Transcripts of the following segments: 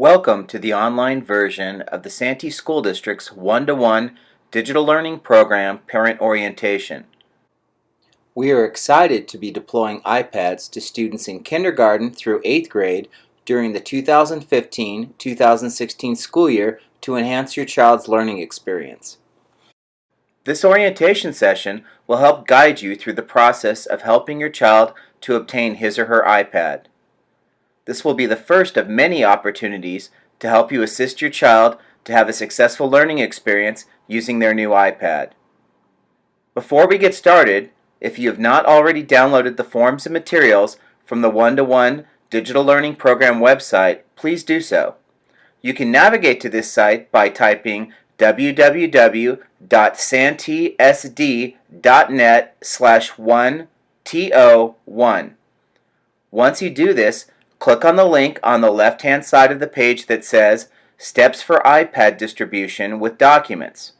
Welcome to the online version of the Santee School District's one-to-one digital learning program, Parent Orientation. We are excited to be deploying iPads to students in kindergarten through 8th grade during the 2015-2016 school year to enhance your child's learning experience. This orientation session will help guide you through the process of helping your child to obtain his or her iPad. This will be the first of many opportunities to help you assist your child to have a successful learning experience using their new iPad. Before we get started, if you have not already downloaded the forms and materials from the One-to-One Digital Learning Program website, please do so. You can navigate to this site by typing www.santeesd.net/1to1. Once you do this, click on the link on the left-hand side of the page that says Steps for iPad Distribution with Documents.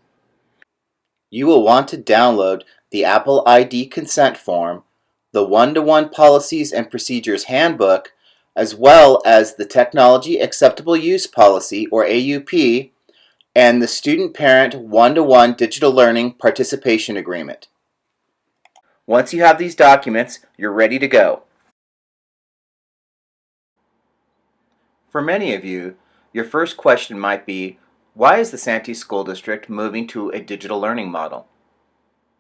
You will want to download the Apple ID consent form, the One-to-One Policies and Procedures Handbook, as well as the Technology Acceptable Use Policy, or AUP, and the Student-Parent One-to-One Digital Learning Participation Agreement. Once you have these documents, you're ready to go. For many of you, your first question might be, why is the Santee School District moving to a digital learning model?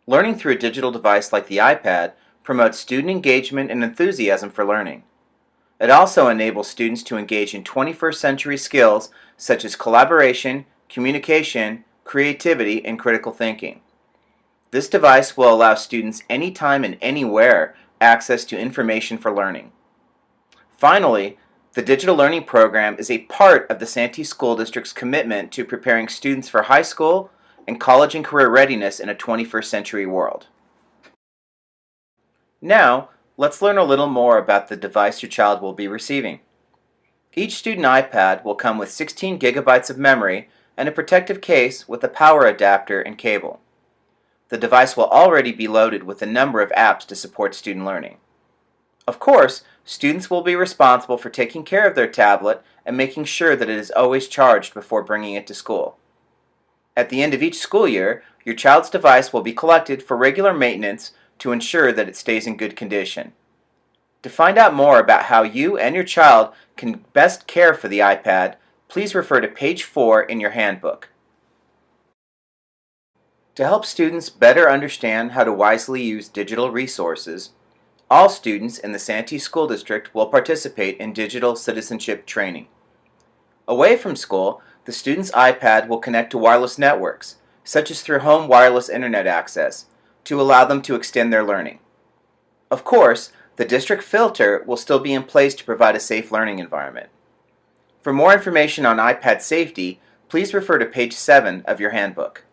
Learning through a digital device like the iPad promotes student engagement and enthusiasm for learning. It also enables students to engage in 21st century skills such as collaboration, communication, creativity, and critical thinking. This device will allow students anytime and anywhere access to information for learning. Finally, the digital learning program is a part of the Santee School District's commitment to preparing students for high school and college and career readiness in a 21st century world. Now, let's learn a little more about the device your child will be receiving. Each student iPad will come with 16 gigabytes of memory and a protective case with a power adapter and cable. The device will already be loaded with a number of apps to support student learning. Of course, students will be responsible for taking care of their tablet and making sure that it is always charged before bringing it to school. At the end of each school year, your child's device will be collected for regular maintenance to ensure that it stays in good condition. To find out more about how you and your child can best care for the iPad, please refer to page 4 in your handbook. To help students better understand how to wisely use digital resources, all students in the Santee School District will participate in digital citizenship training. Away from school, the student's iPad will connect to wireless networks, such as through home wireless internet access, to allow them to extend their learning. Of course, the district filter will still be in place to provide a safe learning environment. For more information on iPad safety, please refer to page 7 of your handbook.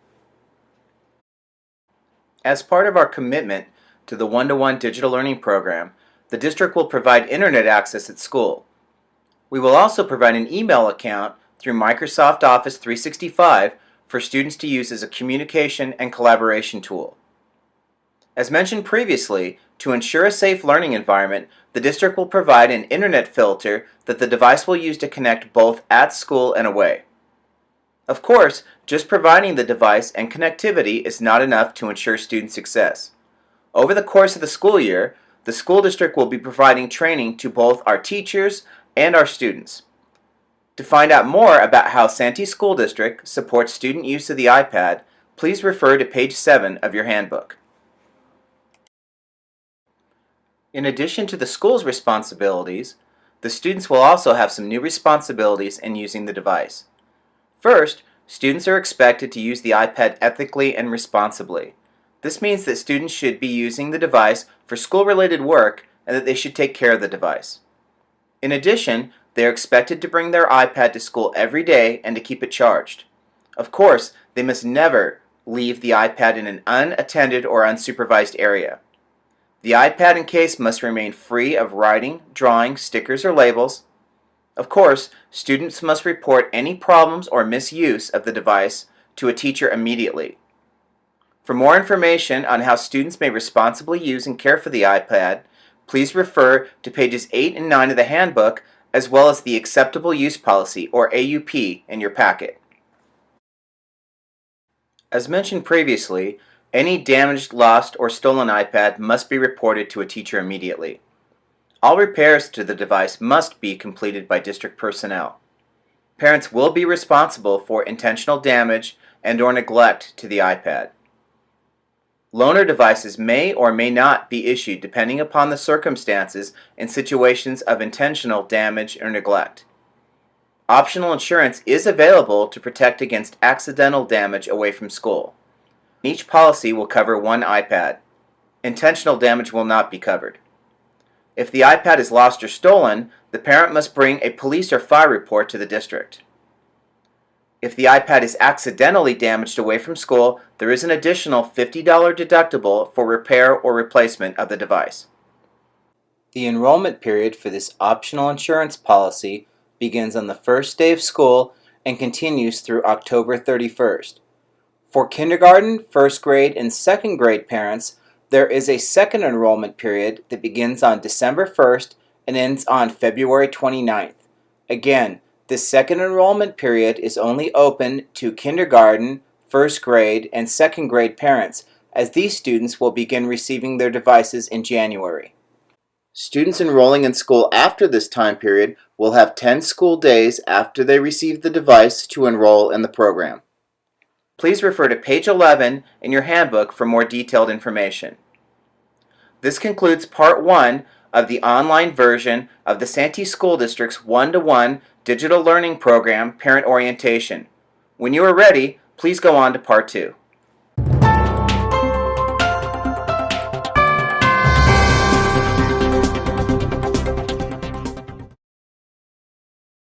As part of our commitment to the One-to-One Digital Learning Program, the district will provide internet access at school. We will also provide an email account through Microsoft Office 365 for students to use as a communication and collaboration tool. As mentioned previously, to ensure a safe learning environment, the district will provide an internet filter that the device will use to connect both at school and away. Of course, just providing the device and connectivity is not enough to ensure student success. Over the course of the school year, the school district will be providing training to both our teachers and our students. To find out more about how Santee School District supports student use of the iPad, please refer to page 7 of your handbook. In addition to the school's responsibilities, the students will also have some new responsibilities in using the device. First, students are expected to use the iPad ethically and responsibly. This means that students should be using the device for school-related work and that they should take care of the device. In addition, they are expected to bring their iPad to school every day and to keep it charged. Of course, they must never leave the iPad in an unattended or unsupervised area. The iPad and case must remain free of writing, drawing, stickers, or labels. Of course, students must report any problems or misuse of the device to a teacher immediately. For more information on how students may responsibly use and care for the iPad, please refer to pages 8 and 9 of the handbook, as well as the Acceptable Use Policy, or AUP, in your packet. As mentioned previously, any damaged, lost, or stolen iPad must be reported to a teacher immediately. All repairs to the device must be completed by district personnel. Parents will be responsible for intentional damage and/or neglect to the iPad. Loaner devices may or may not be issued depending upon the circumstances in situations of intentional damage or neglect. Optional insurance is available to protect against accidental damage away from school. Each policy will cover one iPad. Intentional damage will not be covered. If the iPad is lost or stolen, the parent must bring a police or fire report to the district. If the iPad is accidentally damaged away from school, there is an additional $50 deductible for repair or replacement of the device. The enrollment period for this optional insurance policy begins on the first day of school and continues through October 31st. For kindergarten, first grade, and second grade parents, there is a second enrollment period that begins on December 1st and ends on February 29th. Again, this second enrollment period is only open to kindergarten, first grade, and second grade parents, as these students will begin receiving their devices in January. Students enrolling in school after this time period will have 10 school days after they receive the device to enroll in the program. Please refer to page 11 in your handbook for more detailed information. This concludes Part 1 of the online version of the Santee School District's one-to-one digital learning program, Parent Orientation. When you are ready, please go on to Part 2.